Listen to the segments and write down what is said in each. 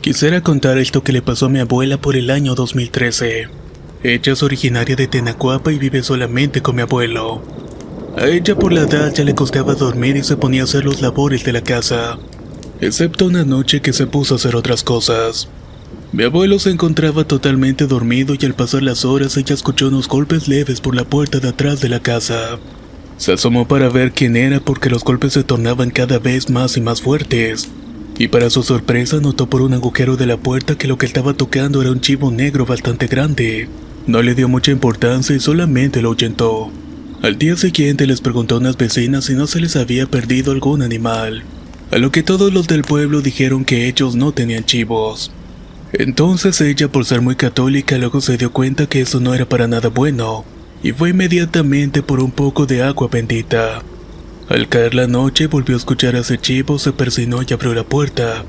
Quisiera contar esto que le pasó a mi abuela por el año 2013. Ella es originaria de Tenacuapa y vive solamente con mi abuelo. A ella por la edad ya le costaba dormir y se ponía a hacer los labores de la casa, excepto una noche que se puso a hacer otras cosas. Mi abuelo se encontraba totalmente dormido y al pasar las horas ella escuchó unos golpes leves por la puerta de atrás de la casa. Se asomó para ver quién era porque los golpes se tornaban cada vez más y más fuertes. Y para su sorpresa notó por un agujero de la puerta que lo que estaba tocando era un chivo negro bastante grande. No le dio mucha importancia y solamente lo ahuyentó. Al día siguiente les preguntó a unas vecinas si no se les había perdido algún animal, a lo que todos los del pueblo dijeron que ellos no tenían chivos. Entonces ella, por ser muy católica, luego se dio cuenta que eso no era para nada bueno, y fue inmediatamente por un poco de agua bendita. Al caer la noche volvió a escuchar a ese chivo, se persinó y abrió la puerta.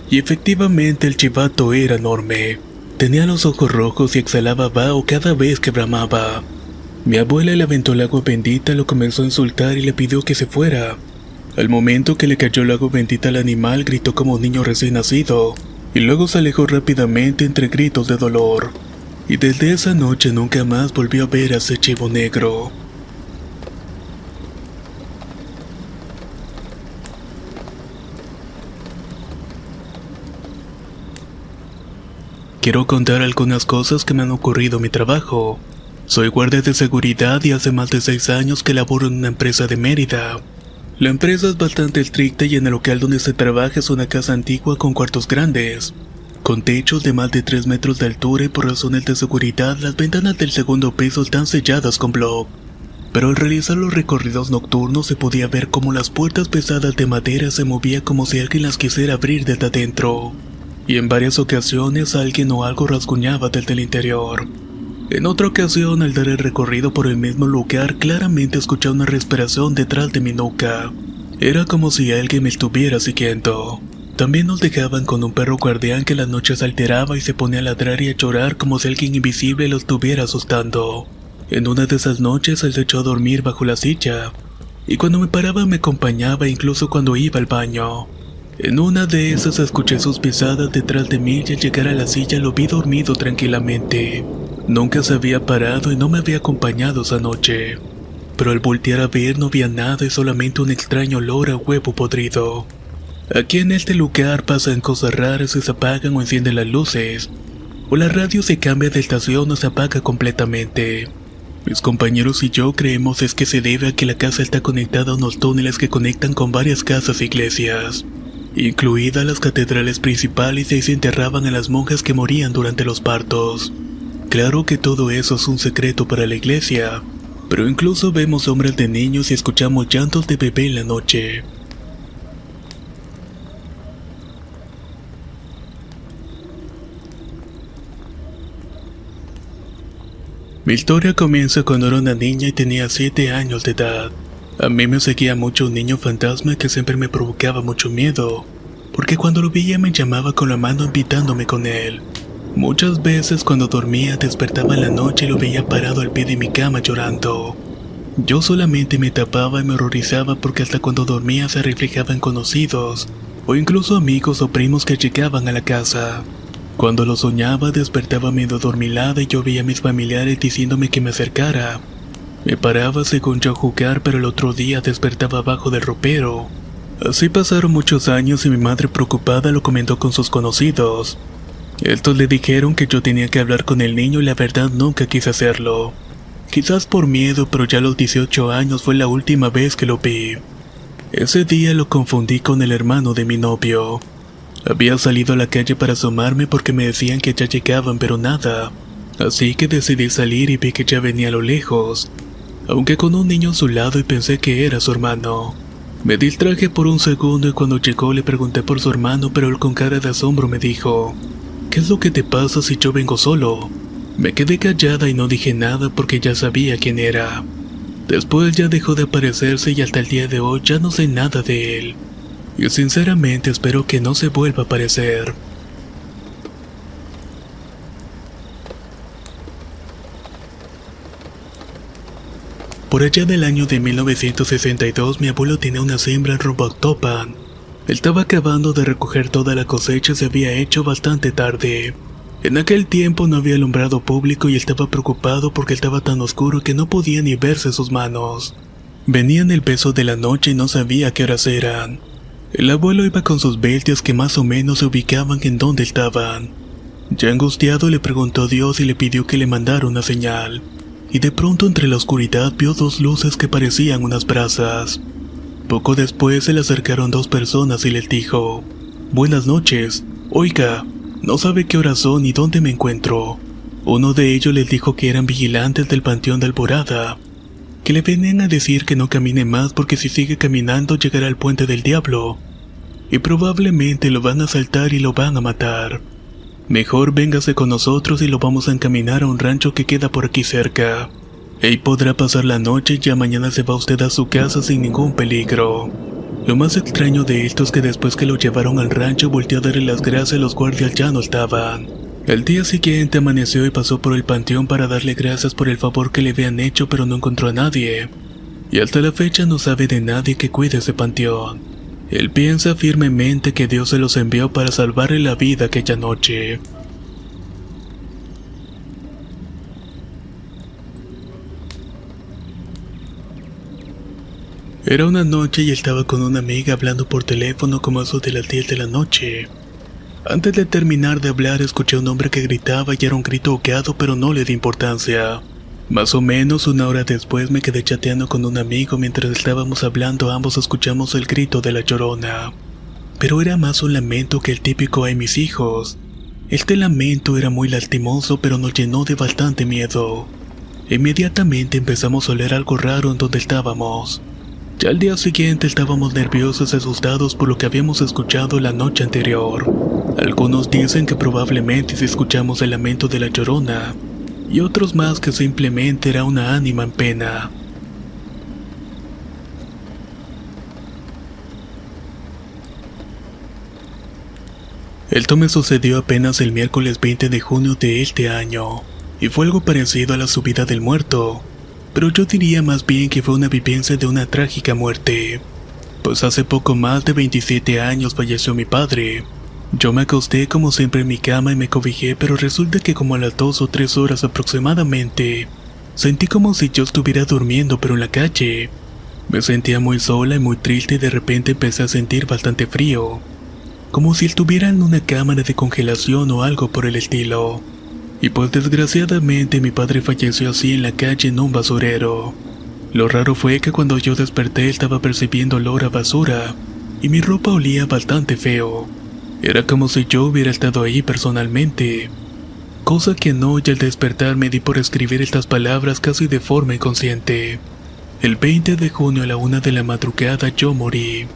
Y efectivamente el chivato era enorme. Tenía los ojos rojos y exhalaba vaho cada vez que bramaba. Mi abuela le aventó el agua bendita, lo comenzó a insultar y le pidió que se fuera. Al momento que le cayó el agua bendita al animal, gritó como un niño recién nacido, y luego se alejó rápidamente entre gritos de dolor. Y desde esa noche nunca más volvió a ver a ese chivo negro. Quiero contar algunas cosas que me han ocurrido en mi trabajo. Soy guardia de seguridad y hace más de 6 años que laboro en una empresa de Mérida. La empresa es bastante estricta y en el local donde se trabaja es una casa antigua con cuartos grandes, con techos de más de 3 metros de altura y por razones de seguridad las ventanas del segundo piso están selladas con bloc. Pero al realizar los recorridos nocturnos se podía ver cómo las puertas pesadas de madera se movían como si alguien las quisiera abrir desde adentro. Y en varias ocasiones alguien o algo rasguñaba desde el interior. En otra ocasión, al dar el recorrido por el mismo lugar, claramente escuché una respiración detrás de mi nuca. Era como si alguien me estuviera siguiendo. También nos dejaban con un perro guardián que las noches alteraba y se ponía a ladrar y a llorar como si alguien invisible lo estuviera asustando. En una de esas noches él se echó a dormir bajo la silla, y cuando me paraba me acompañaba incluso cuando iba al baño. En una de esas escuché sus pisadas detrás de mí y al llegar a la silla lo vi dormido tranquilamente. Nunca se había parado y no me había acompañado esa noche. Pero al voltear a ver no había nada y solamente un extraño olor a huevo podrido. Aquí en este lugar pasan cosas raras y se apagan o encienden las luces, o la radio se cambia de estación o se apaga completamente. Mis compañeros y yo creemos es que se debe a que la casa está conectada a unos túneles que conectan con varias casas e iglesias, incluidas las catedrales principales, y ahí se enterraban a las monjas que morían durante los partos. Claro que todo eso es un secreto para la iglesia, pero incluso vemos sombras de niños y escuchamos llantos de bebé en la noche. Mi historia comienza cuando era una niña y tenía 7 años de edad. A mí me seguía mucho un niño fantasma que siempre me provocaba mucho miedo, porque cuando lo veía me llamaba con la mano invitándome con él. Muchas veces cuando dormía despertaba en la noche y lo veía parado al pie de mi cama llorando. Yo solamente me tapaba y me horrorizaba porque hasta cuando dormía se reflejaba en conocidos, o incluso amigos o primos que llegaban a la casa. Cuando lo soñaba despertaba medio adormilada y yo veía a mis familiares diciéndome que me acercara. Me paraba según yo a jugar, pero el otro día despertaba abajo del ropero. Así pasaron muchos años y mi madre preocupada lo comentó con sus conocidos. Estos le dijeron que yo tenía que hablar con el niño y la verdad nunca quise hacerlo. Quizás por miedo, pero ya a los 18 años fue la última vez que lo vi. Ese día lo confundí con el hermano de mi novio. Había salido a la calle para asomarme porque me decían que ya llegaban, pero nada. Así que decidí salir y vi que ya venía a lo lejos, aunque con un niño a su lado, y pensé que era su hermano. Me distraje por un segundo y cuando llegó le pregunté por su hermano, pero él con cara de asombro me dijo: ¿qué es lo que te pasa si yo vengo solo? Me quedé callada y no dije nada porque ya sabía quién era. Después ya dejó de aparecerse y hasta el día de hoy ya no sé nada de él. Y sinceramente espero que no se vuelva a aparecer. Por allá del año de 1962 mi abuelo tenía una siembra en rumbo a Actopan. Estaba acabando de recoger toda la cosecha y se había hecho bastante tarde. En aquel tiempo no había alumbrado público y estaba preocupado porque estaba tan oscuro que no podía ni verse sus manos. Venía en el peso de la noche y no sabía qué horas eran. El abuelo iba con sus bestias que más o menos se ubicaban en donde estaban. Ya angustiado le preguntó a Dios y le pidió que le mandara una señal. Y de pronto entre la oscuridad vio dos luces que parecían unas brasas. Poco después se le acercaron dos personas y les dijo: «Buenas noches. Oiga, no sabe qué horas son ni dónde me encuentro». Uno de ellos les dijo que eran vigilantes del Panteón de Alborada, que le venían a decir que no camine más porque si sigue caminando llegará al Puente del Diablo, y probablemente lo van a asaltar y lo van a matar. Mejor véngase con nosotros y lo vamos a encaminar a un rancho que queda por aquí cerca. Ahí podrá pasar la noche y ya mañana se va usted a su casa sin ningún peligro. Lo más extraño de esto es que después que lo llevaron al rancho volteó a darle las gracias, los guardias ya no estaban. El día siguiente amaneció y pasó por el panteón para darle gracias por el favor que le habían hecho, pero no encontró a nadie. Y hasta la fecha no sabe de nadie que cuide ese panteón. Él piensa firmemente que Dios se los envió para salvarle la vida aquella noche. Era una noche y estaba con una amiga hablando por teléfono como a eso de las 10 de la noche. Antes de terminar de hablar escuché a un hombre que gritaba y era un grito ahogado, pero no le di importancia. Más o menos una hora después me quedé chateando con un amigo. Mientras estábamos hablando ambos escuchamos el grito de la Llorona. Pero era más un lamento que el típico «ay mis hijos». Este lamento era muy lastimoso, pero nos llenó de bastante miedo. Inmediatamente empezamos a oler algo raro en donde estábamos. Ya al día siguiente estábamos nerviosos y asustados por lo que habíamos escuchado la noche anterior. Algunos dicen que probablemente si escuchamos el lamento de la Llorona, y otros más que simplemente era una ánima en pena. Esto me sucedió apenas el miércoles 20 de junio de este año, y fue algo parecido a la subida del muerto, pero yo diría más bien que fue una vivencia de una trágica muerte, pues hace poco más de 27 años falleció mi padre. Yo me acosté como siempre en mi cama y me cobijé, pero resulta que como a las 2 o 3 horas aproximadamente, sentí como si yo estuviera durmiendo pero en la calle. Me sentía muy sola y muy triste y de repente empecé a sentir bastante frío, como si estuviera en una cámara de congelación o algo por el estilo. Y pues desgraciadamente mi padre falleció así en la calle en un basurero. Lo raro fue que cuando yo desperté estaba percibiendo olor a basura y mi ropa olía bastante feo. Era como si yo hubiera estado ahí personalmente. Cosa que no, y al despertar me di por escribir estas palabras casi de forma inconsciente. El 20 de junio a la 1 de la madrugada yo morí.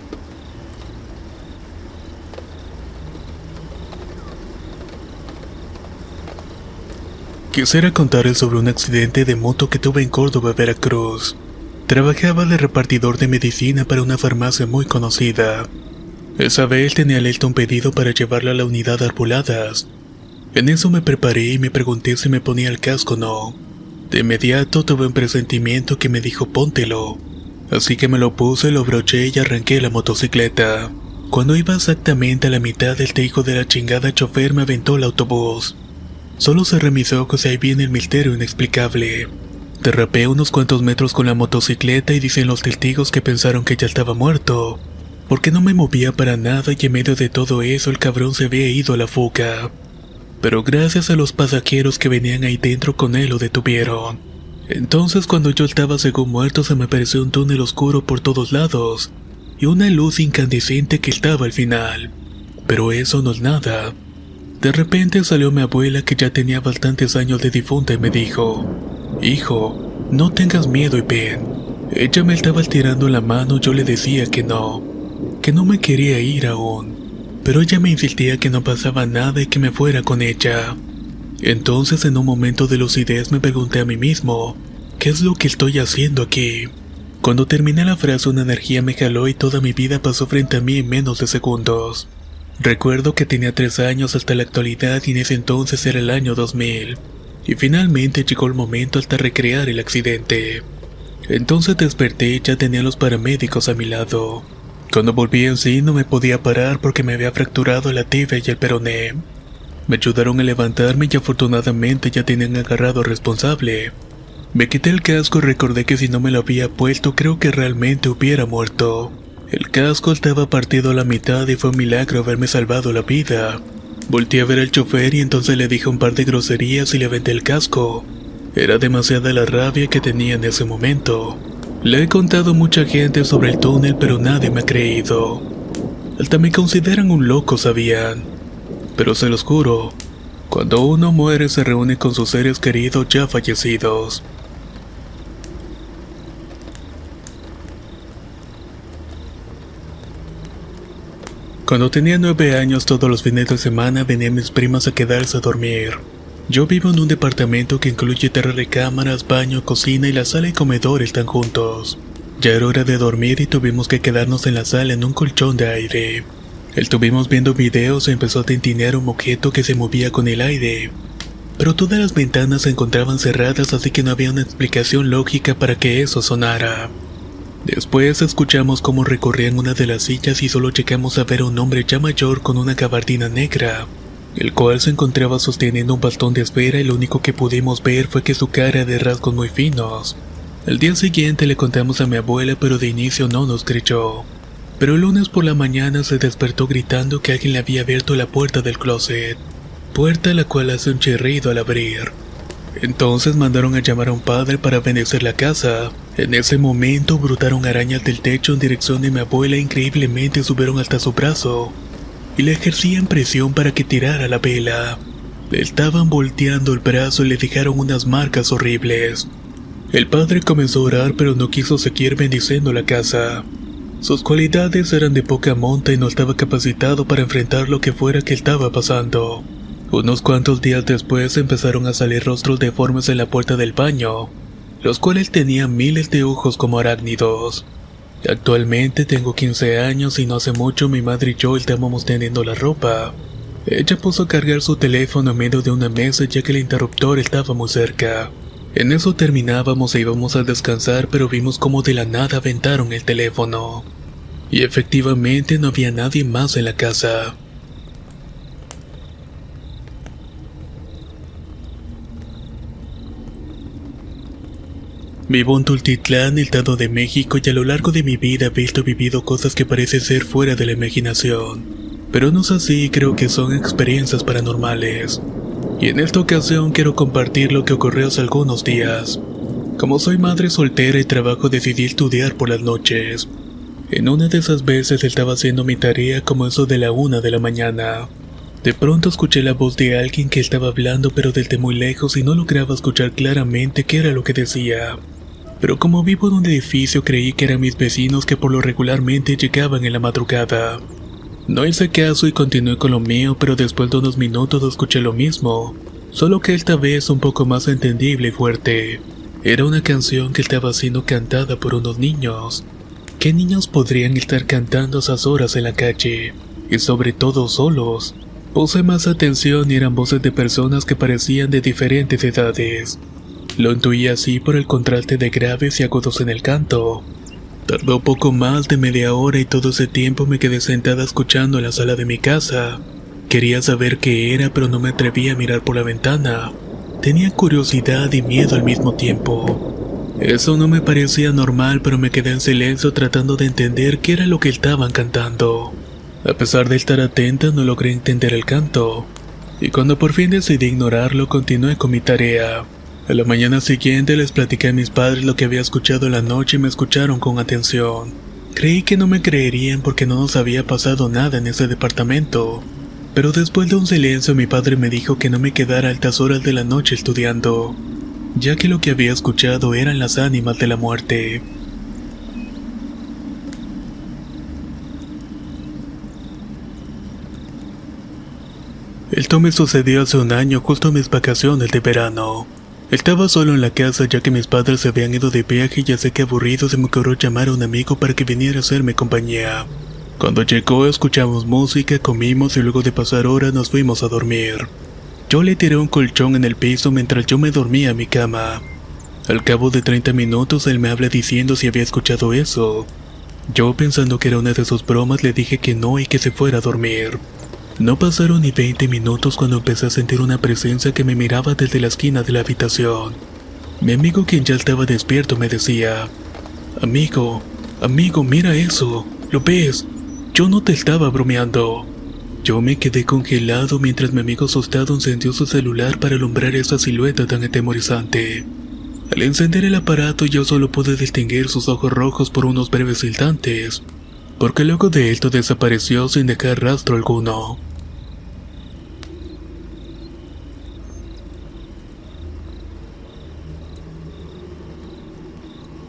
Quisiera contarles sobre un accidente de moto que tuve en Córdoba, Veracruz. Trabajaba de repartidor de medicina para una farmacia muy conocida. Esa vez tenía listo un pedido para llevarlo a la unidad Arboladas. En eso me preparé y me pregunté si me ponía el casco o no. De inmediato tuve un presentimiento que me dijo póntelo. Así que me lo puse, lo broché y arranqué la motocicleta. Cuando iba exactamente a la mitad, este hijo de la chingada chofer me aventó el autobús. Solo cerré mis ojos y ahí viene el misterio inexplicable. Derrapé unos cuantos metros con la motocicleta y dicen los testigos que pensaron que ya estaba muerto, porque no me movía para nada y en medio de todo eso el cabrón se había ido a la fuga. Pero gracias a los pasajeros que venían ahí dentro con él lo detuvieron. Entonces cuando yo estaba según muerto se me apareció un túnel oscuro por todos lados y una luz incandescente que estaba al final. Pero eso no es nada. De repente salió mi abuela, que ya tenía bastantes años de difunta, y me dijo: «Hijo, no tengas miedo y ven». Ella me estaba estirando la mano, yo le decía que no me quería ir aún, pero ella me insistía que no pasaba nada y que me fuera con ella. Entonces en un momento de lucidez me pregunté a mí mismo, ¿qué es lo que estoy haciendo aquí? Cuando terminé la frase una energía me jaló y toda mi vida pasó frente a mí en menos de segundos. Recuerdo que tenía 3 años hasta la actualidad y en ese entonces era el año 2000. Y finalmente llegó el momento hasta recrear el accidente. Entonces desperté y ya tenía a los paramédicos a mi lado. Cuando volví en sí no me podía parar porque me había fracturado la tibia y el peroné. Me ayudaron a levantarme y afortunadamente ya tenían agarrado al responsable. Me quité el casco y recordé que si no me lo había puesto creo que realmente hubiera muerto. El casco estaba partido a la mitad y fue un milagro haberme salvado la vida. Volteé a ver al chofer y entonces le dije un par de groserías y le aventé el casco. Era demasiada la rabia que tenía en ese momento. Le he contado a mucha gente sobre el túnel pero nadie me ha creído. Hasta me consideran un loco, ¿sabían? Pero se los juro, cuando uno muere se reúne con sus seres queridos ya fallecidos. Cuando tenía 9 años todos los fines de semana venían mis primas a quedarse a dormir. Yo vivo en un departamento que incluye 3 recámaras, baño, cocina y la sala y comedor están juntos. Ya era hora de dormir y tuvimos que quedarnos en la sala en un colchón de aire. Estuvimos viendo videos y empezó a tintinear un objeto que se movía con el aire. Pero todas las ventanas se encontraban cerradas así que no había una explicación lógica para que eso sonara. Después escuchamos cómo recorrían una de las sillas y solo llegamos a ver a un hombre ya mayor con una gabardina negra, el cual se encontraba sosteniendo un bastón de esfera y lo único que pudimos ver fue que su cara era de rasgos muy finos. Al día siguiente le contamos a mi abuela pero de inicio no nos creyó. Pero el lunes por la mañana se despertó gritando que alguien le había abierto la puerta del closet, puerta la cual hace un chirrido al abrir. Entonces mandaron a llamar a un padre para bendecir la casa. En ese momento brotaron arañas del techo en dirección de mi abuela e increíblemente subieron hasta su brazo y le ejercían presión para que tirara la vela. Le estaban volteando el brazo y le dejaron unas marcas horribles. El padre comenzó a orar pero no quiso seguir bendiciendo la casa. Sus cualidades eran de poca monta y no estaba capacitado para enfrentar lo que fuera que estaba pasando. Unos cuantos días después empezaron a salir rostros deformes en la puerta del baño, los cuales tenían miles de ojos como arácnidos. Actualmente tengo 15 años y no hace mucho mi madre y yo estábamos tendiendo la ropa. Ella puso a cargar su teléfono en medio de una mesa ya que el interruptor estaba muy cerca. En eso terminábamos e íbamos a descansar pero vimos como de la nada aventaron el teléfono. Y efectivamente no había nadie más en la casa. Vivo en Tultitlán, Estado de México, y a lo largo de mi vida he visto y vivido cosas que parecen ser fuera de la imaginación. Pero no es así, creo que son experiencias paranormales. Y en esta ocasión quiero compartir lo que ocurrió hace algunos días. Como soy madre soltera y trabajo decidí estudiar por las noches. En una de esas veces estaba haciendo mi tarea como eso de la 1 de la mañana. De pronto escuché la voz de alguien que estaba hablando pero desde muy lejos y no lograba escuchar claramente qué era lo que decía. Pero como vivo en un edificio creí que eran mis vecinos que por lo regularmente llegaban en la madrugada. No hice caso y continué con lo mío, pero después de unos minutos escuché lo mismo, solo que esta vez un poco más entendible y fuerte. Era una canción que estaba siendo cantada por unos niños. ¿Qué niños podrían estar cantando a esas horas en la calle? Y sobre todo solos. Puse más atención y eran voces de personas que parecían de diferentes edades. Lo intuí así por el contraste de graves y agudos en el canto. Tardó poco más de media hora y todo ese tiempo me quedé sentada escuchando en la sala de mi casa. Quería saber qué era pero no me atrevía a mirar por la ventana. Tenía curiosidad y miedo al mismo tiempo. Eso no me parecía normal pero me quedé en silencio tratando de entender qué era lo que estaban cantando. A pesar de estar atenta no logré entender el canto. Y cuando por fin decidí ignorarlo continué con mi tarea. A la mañana siguiente les platiqué a mis padres lo que había escuchado en la noche y me escucharon con atención. Creí que no me creerían porque no nos había pasado nada en ese departamento. Pero después de un silencio mi padre me dijo que no me quedara a altas horas de la noche estudiando, ya que lo que había escuchado eran las ánimas de la muerte. Esto me sucedió hace un año justo en mis vacaciones de verano. Estaba solo en la casa ya que mis padres se habían ido de viaje y ya sé que aburrido se me ocurrió llamar a un amigo para que viniera a hacerme compañía. Cuando llegó escuchamos música, comimos y luego de pasar horas nos fuimos a dormir. Yo le tiré un colchón en el piso mientras yo me dormía en mi cama. Al cabo de 30 minutos él me habla diciendo si había escuchado eso. Yo, pensando que era una de sus bromas, le dije que no y que se fuera a dormir. No pasaron ni 20 minutos cuando empecé a sentir una presencia que me miraba desde la esquina de la habitación. Mi amigo, quien ya estaba despierto, me decía: amigo, mira eso, ¿lo ves? Yo no te estaba bromeando. Yo me quedé congelado mientras mi amigo asustado encendió su celular para alumbrar esa silueta tan atemorizante. Al encender el aparato, yo solo pude distinguir sus ojos rojos por unos breves instantes, porque luego de esto desapareció sin dejar rastro alguno.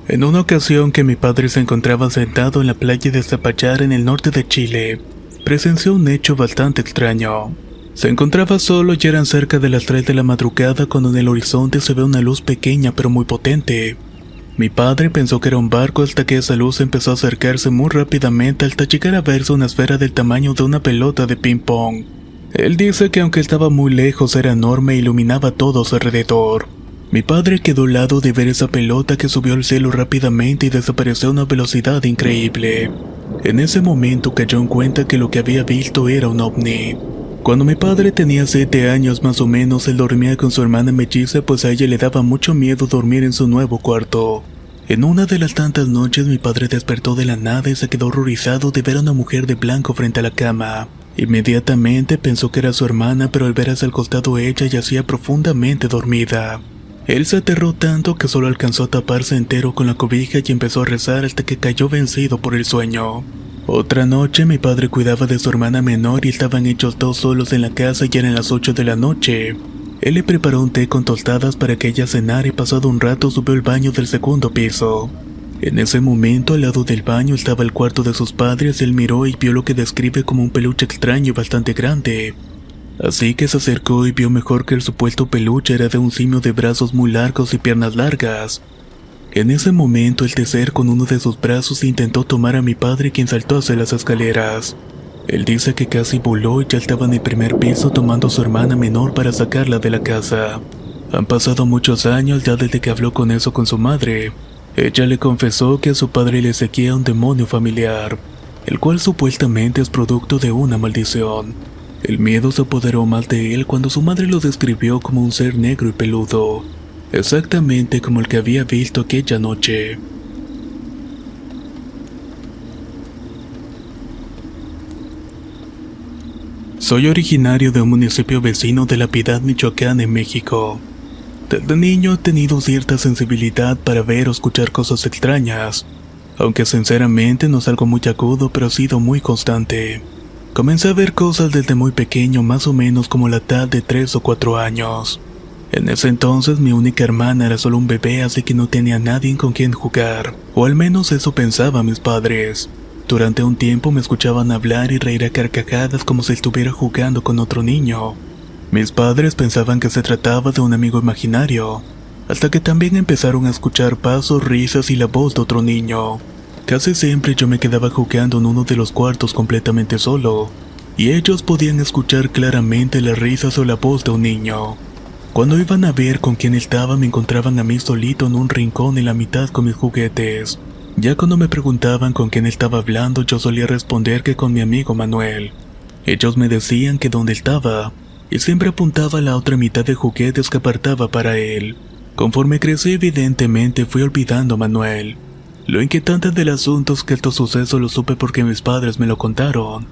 En una ocasión que mi padre se encontraba sentado en la playa de Zapallar en el norte de Chile, presenció un hecho bastante extraño. Se encontraba solo y eran cerca de las 3 de la madrugada cuando en el horizonte se ve una luz pequeña pero muy potente. Mi padre pensó que era un barco hasta que esa luz empezó a acercarse muy rápidamente hasta llegar a verse una esfera del tamaño de una pelota de ping pong. Él dice que aunque estaba muy lejos era enorme e iluminaba todo a su alrededor. Mi padre quedó helado de ver esa pelota que subió al cielo rápidamente y desapareció a una velocidad increíble. En ese momento cayó en cuenta que lo que había visto era un ovni. Cuando mi padre tenía 7 años más o menos, él dormía con su hermana melliza, pues a ella le daba mucho miedo dormir en su nuevo cuarto. En una de las tantas noches mi padre despertó de la nada y se quedó horrorizado de ver a una mujer de blanco frente a la cama. Inmediatamente pensó que era su hermana, pero al ver hacia el costado ella yacía profundamente dormida. Él se aterró tanto que solo alcanzó a taparse entero con la cobija y empezó a rezar hasta que cayó vencido por el sueño. Otra noche mi padre cuidaba de su hermana menor y estaban ellos dos solos en la casa y eran las 8 de la noche. Él le preparó un té con tostadas para que ella cenara y pasado un rato subió al baño del segundo piso. En ese momento al lado del baño estaba el cuarto de sus padres. Él miró y vio lo que describe como un peluche extraño y bastante grande. Así que se acercó y vio mejor que el supuesto peluche era de un simio de brazos muy largos y piernas largas. En ese momento el tercer con uno de sus brazos intentó tomar a mi padre, quien saltó hacia las escaleras. Él dice que casi voló y ya estaba en el primer piso tomando a su hermana menor para sacarla de la casa. Han pasado muchos años ya desde que habló con eso con su madre. Ella le confesó que a su padre le seguía un demonio familiar, el cual supuestamente es producto de una maldición. El miedo se apoderó más de él cuando su madre lo describió como un ser negro y peludo, exactamente como el que había visto aquella noche. Soy originario de un municipio vecino de La Piedad, Michoacán, en México. Desde niño he tenido cierta sensibilidad para ver o escuchar cosas extrañas, aunque sinceramente no es algo muy agudo, pero ha sido muy constante. Comencé a ver cosas desde muy pequeño, más o menos como la edad de 3 o 4 años. En ese entonces mi única hermana era solo un bebé, así que no tenía nadie con quien jugar, o al menos eso pensaban mis padres. Durante un tiempo me escuchaban hablar y reír a carcajadas como si estuviera jugando con otro niño. Mis padres pensaban que se trataba de un amigo imaginario, hasta que también empezaron a escuchar pasos, risas y la voz de otro niño. Casi siempre yo me quedaba jugando en uno de los cuartos completamente solo, y ellos podían escuchar claramente las risas o la voz de un niño. Cuando iban a ver con quién estaba, me encontraban a mí solito en un rincón en la mitad con mis juguetes. Ya cuando me preguntaban con quién estaba hablando, yo solía responder que con mi amigo Manuel. Ellos me decían que dónde estaba, y siempre apuntaba a la otra mitad de juguetes que apartaba para él. Conforme crecí, evidentemente fui olvidando a Manuel. Lo inquietante del asunto es que estos sucesos lo supe porque mis padres me lo contaron.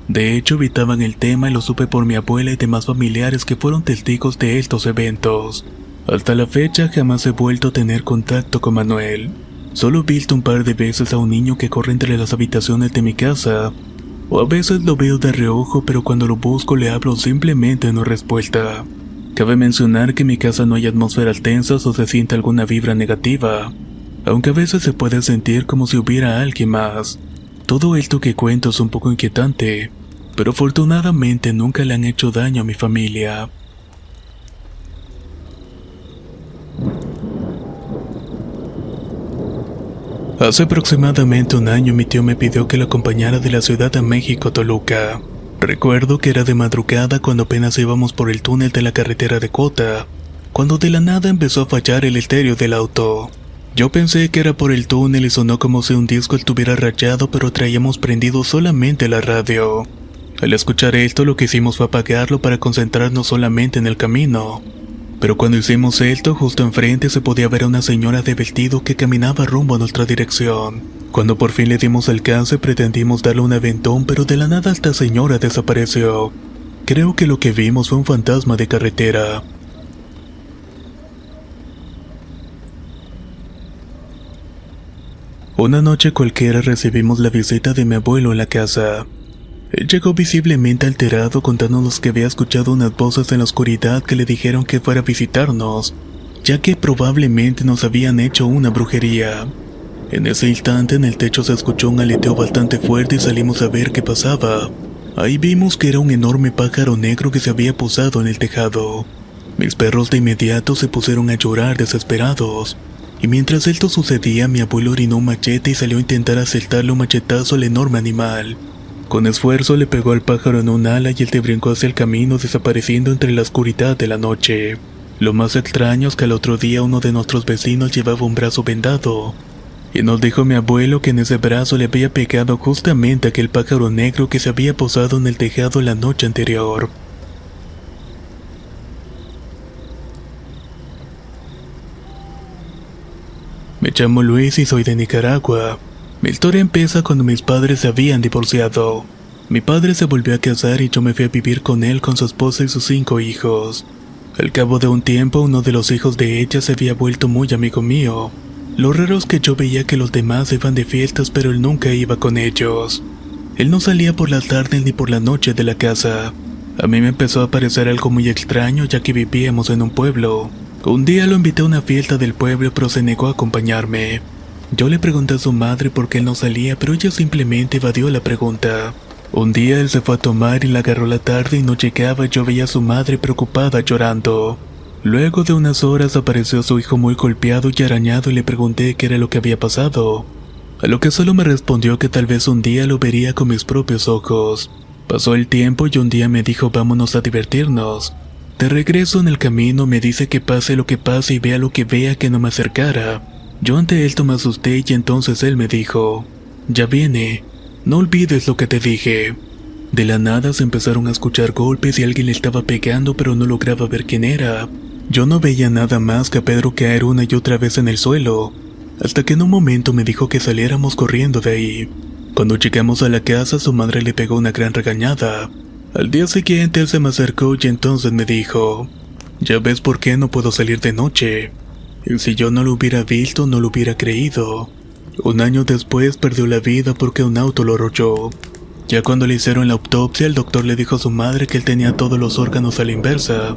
De hecho, evitaban el tema y lo supe por mi abuela y demás familiares que fueron testigos de estos eventos. Hasta la fecha jamás he vuelto a tener contacto con Manuel. Solo he visto un par de veces a un niño que corre entre las habitaciones de mi casa, o a veces lo veo de reojo, pero cuando lo busco le hablo simplemente no respuesta. Cabe mencionar que en mi casa no hay atmósferas tensas o se siente alguna vibra negativa, aunque a veces se puede sentir como si hubiera alguien más. Todo esto que cuento es un poco inquietante, pero afortunadamente nunca le han hecho daño a mi familia. Hace aproximadamente un año mi tío me pidió que lo acompañara de la Ciudad de México a Toluca. Recuerdo que era de madrugada cuando apenas íbamos por el túnel de la carretera de Cota, cuando de la nada empezó a fallar el estéreo del auto. Yo pensé que era por el túnel y sonó como si un disco estuviera rayado, pero traíamos prendido solamente la radio. Al escuchar esto, lo que hicimos fue apagarlo para concentrarnos solamente en el camino. Pero cuando hicimos esto, justo enfrente se podía ver a una señora de vestido que caminaba rumbo a nuestra dirección. Cuando por fin le dimos alcance, pretendimos darle un aventón, pero de la nada esta señora desapareció. Creo que lo que vimos fue un fantasma de carretera. Una noche cualquiera recibimos la visita de mi abuelo en la casa. Él llegó visiblemente alterado contándonos que había escuchado unas voces en la oscuridad que le dijeron que fuera a visitarnos, ya que probablemente nos habían hecho una brujería. En ese instante en el techo se escuchó un aleteo bastante fuerte y salimos a ver qué pasaba. Ahí vimos que era un enorme pájaro negro que se había posado en el tejado. Mis perros de inmediato se pusieron a llorar desesperados. Y mientras esto sucedía, mi abuelo orinó un machete y salió a intentar asaltarle un machetazo al enorme animal. Con esfuerzo le pegó al pájaro en un ala y él brincó hacia el camino, desapareciendo entre la oscuridad de la noche. Lo más extraño es que al otro día uno de nuestros vecinos llevaba un brazo vendado. Y nos dijo mi abuelo que en ese brazo le había pegado justamente aquel pájaro negro que se había posado en el tejado la noche anterior. Me llamo Luis y soy de Nicaragua. Mi historia empieza cuando mis padres se habían divorciado. Mi padre se volvió a casar y yo me fui a vivir con él, con su esposa y sus 5 hijos. Al cabo de un tiempo, uno de los hijos de ella se había vuelto muy amigo mío. Lo raro es que yo veía que los demás iban de fiestas, pero él nunca iba con ellos. Él no salía por las tardes ni por la noche de la casa. A mí me empezó a parecer algo muy extraño, ya que vivíamos en un pueblo. Un día lo invité a una fiesta del pueblo, pero se negó a acompañarme. Yo le pregunté a su madre por qué él no salía, pero ella simplemente evadió la pregunta. Un día él se fue a tomar y la agarró la tarde y no llegaba. Yo veía a su madre preocupada llorando. Luego de unas horas apareció su hijo muy golpeado y arañado y le pregunté qué era lo que había pasado. A lo que solo me respondió que tal vez un día lo vería con mis propios ojos. Pasó el tiempo y un día me dijo vámonos a divertirnos. De regreso en el camino me dice que pase lo que pase y vea lo que vea que no me acercara. Yo ante esto me asusté y entonces él me dijo, ya viene, no olvides lo que te dije. De la nada se empezaron a escuchar golpes y alguien le estaba pegando, pero no lograba ver quién era. Yo no veía nada más que a Pedro caer una y otra vez en el suelo, hasta que en un momento me dijo que saliéramos corriendo de ahí. Cuando llegamos a la casa, su madre le pegó una gran regañada. Al día siguiente él se me acercó y entonces me dijo, ya ves por qué no puedo salir de noche. Y si yo no lo hubiera visto, no lo hubiera creído. Un año después perdió la vida porque un auto lo arrolló. Ya cuando le hicieron la autopsia, el doctor le dijo a su madre que él tenía todos los órganos a la inversa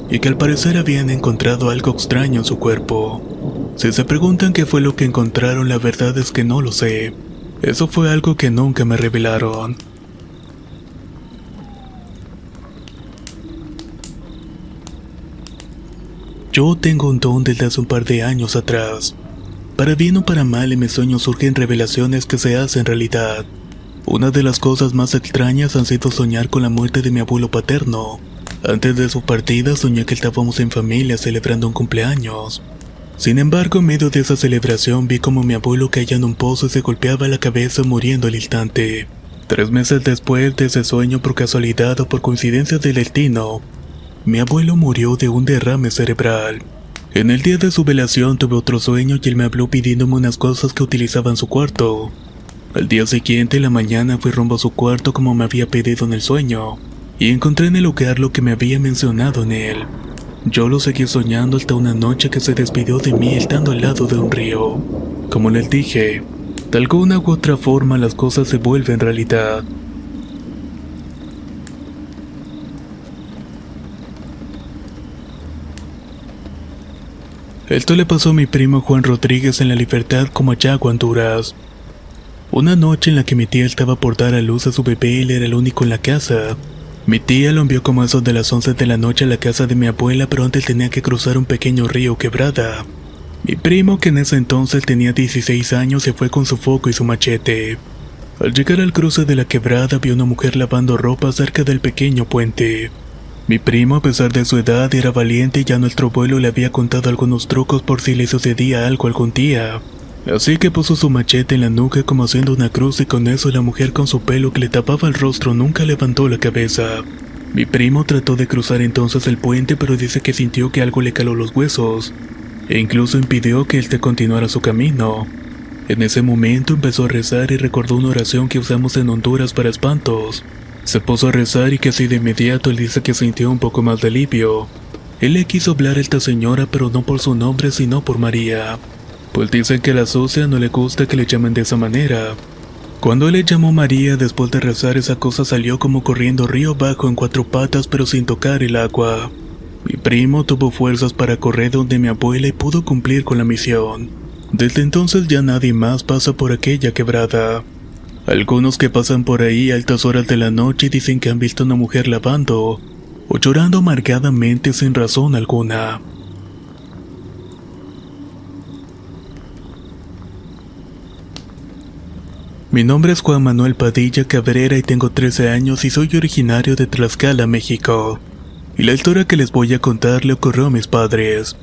y que al parecer habían encontrado algo extraño en su cuerpo. Si se preguntan qué fue lo que encontraron, la verdad es que no lo sé. Eso fue algo que nunca me revelaron. Yo tengo un don desde hace un par de años atrás. Para bien o para mal, en mis sueños surgen revelaciones que se hacen realidad. Una de las cosas más extrañas han sido soñar con la muerte de mi abuelo paterno. Antes de su partida soñé que estábamos en familia celebrando un cumpleaños. Sin embargo, en medio de esa celebración vi como mi abuelo caía en un pozo y se golpeaba la cabeza muriendo al instante. 3 meses después de ese sueño, por casualidad o por coincidencia del destino, mi abuelo murió de un derrame cerebral. En el día de su velación tuve otro sueño y él me habló pidiéndome unas cosas que utilizaba en su cuarto. Al día siguiente, en la mañana, fui rumbo a su cuarto como me había pedido en el sueño, y encontré en el lugar lo que me había mencionado en él. Yo lo seguí soñando hasta una noche que se despidió de mí estando al lado de un río. Como les dije, de alguna u otra forma las cosas se vuelven realidad. Esto le pasó a mi primo Juan Rodríguez en La Libertad, Comayagua, Honduras. Una noche en la que mi tía estaba por dar a luz a su bebé, él era el único en la casa. Mi tía lo envió como a eso de las 11 de la noche a la casa de mi abuela, pero antes tenía que cruzar un pequeño río quebrada. Mi primo, que en ese entonces tenía 16 años, se fue con su foco y su machete. Al llegar al cruce de la quebrada, vio una mujer lavando ropa cerca del pequeño puente. Mi primo, a pesar de su edad, era valiente y ya nuestro abuelo le había contado algunos trucos por si le sucedía algo algún día. Así que puso su machete en la nuca como haciendo una cruz y con eso la mujer con su pelo que le tapaba el rostro nunca levantó la cabeza. Mi primo trató de cruzar entonces el puente pero dice que sintió que algo le caló los huesos e incluso impidió que él continuara su camino. En ese momento empezó a rezar y recordó una oración que usamos en Honduras para espantos. Se puso a rezar y casi de inmediato él dice que sintió un poco más de alivio. Él le quiso hablar a esta señora pero no por su nombre sino por María. Pues dicen que a la socia no le gusta que le llamen de esa manera. Cuando él le llamó María, después de rezar esa cosa salió como corriendo río abajo en 4 patas pero sin tocar el agua. Mi primo tuvo fuerzas para correr donde mi abuela y pudo cumplir con la misión. Desde entonces ya nadie más pasa por aquella quebrada. Algunos que pasan por ahí a altas horas de la noche dicen que han visto a una mujer lavando o llorando amargadamente sin razón alguna. Mi nombre es Juan Manuel Padilla Cabrera y tengo 13 años y soy originario de Tlaxcala, México. Y la historia que les voy a contar le ocurrió a mis padres.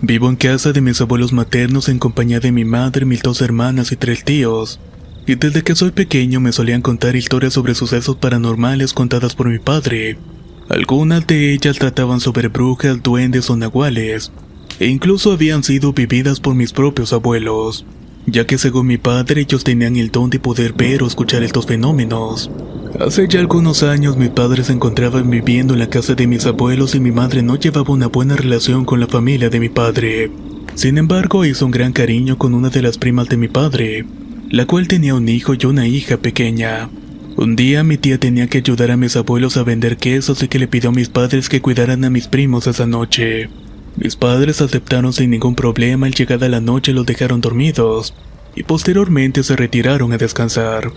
Vivo en casa de mis abuelos maternos en compañía de mi madre, mis 2 hermanas y 3 tíos. Y desde que soy pequeño me solían contar historias sobre sucesos paranormales contadas por mi padre. Algunas de ellas trataban sobre brujas, duendes o nahuales, e incluso habían sido vividas por mis propios abuelos, ya que según mi padre ellos tenían el don de poder ver o escuchar estos fenómenos. Hace ya algunos años mis padres se encontraban viviendo en la casa de mis abuelos y mi madre no llevaba una buena relación con la familia de mi padre. Sin embargo, hizo un gran cariño con una de las primas de mi padre, la cual tenía un hijo y una hija pequeña. Un día mi tía tenía que ayudar a mis abuelos a vender queso, así que le pidió a mis padres que cuidaran a mis primos esa noche. Mis padres aceptaron sin ningún problema y llegada la noche los dejaron dormidos, y posteriormente se retiraron a descansar.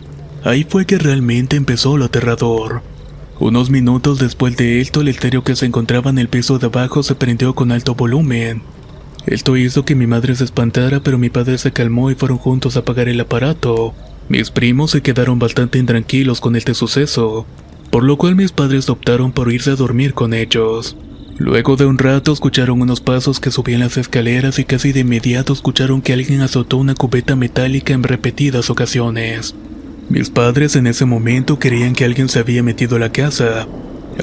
Ahí fue que realmente empezó lo aterrador. Unos minutos después de esto, el estéreo que se encontraba en el piso de abajo se prendió con alto volumen. Esto hizo que mi madre se espantara, pero mi padre se calmó y fueron juntos a apagar el aparato. Mis primos se quedaron bastante intranquilos con este suceso, por lo cual mis padres optaron por irse a dormir con ellos. Luego de un rato escucharon unos pasos que subían las escaleras y casi de inmediato escucharon que alguien azotó una cubeta metálica en repetidas ocasiones. Mis padres en ese momento creían que alguien se había metido a la casa,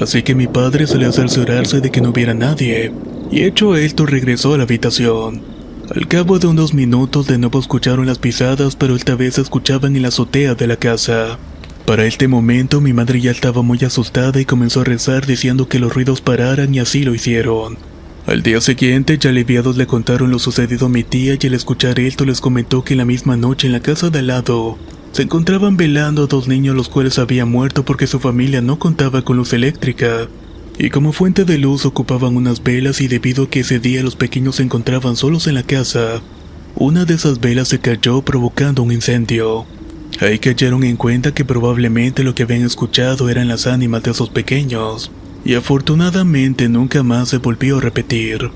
así que mi padre salió a cerciorarse de que no hubiera nadie, y hecho esto regresó a la habitación. Al cabo de unos minutos de nuevo escucharon las pisadas, pero esta vez se escuchaban en la azotea de la casa. Para este momento mi madre ya estaba muy asustada y comenzó a rezar diciendo que los ruidos pararan y así lo hicieron. Al día siguiente ya aliviados le contaron lo sucedido a mi tía y al escuchar esto les comentó que la misma noche en la casa de al lado se encontraban velando a 2 niños los cuales habían muerto porque su familia no contaba con luz eléctrica y como fuente de luz ocupaban unas velas y debido a que ese día los pequeños se encontraban solos en la casa, una de esas velas se cayó provocando un incendio. Ahí cayeron en cuenta que probablemente lo que habían escuchado eran las ánimas de esos pequeños, y afortunadamente nunca más se volvió a repetir.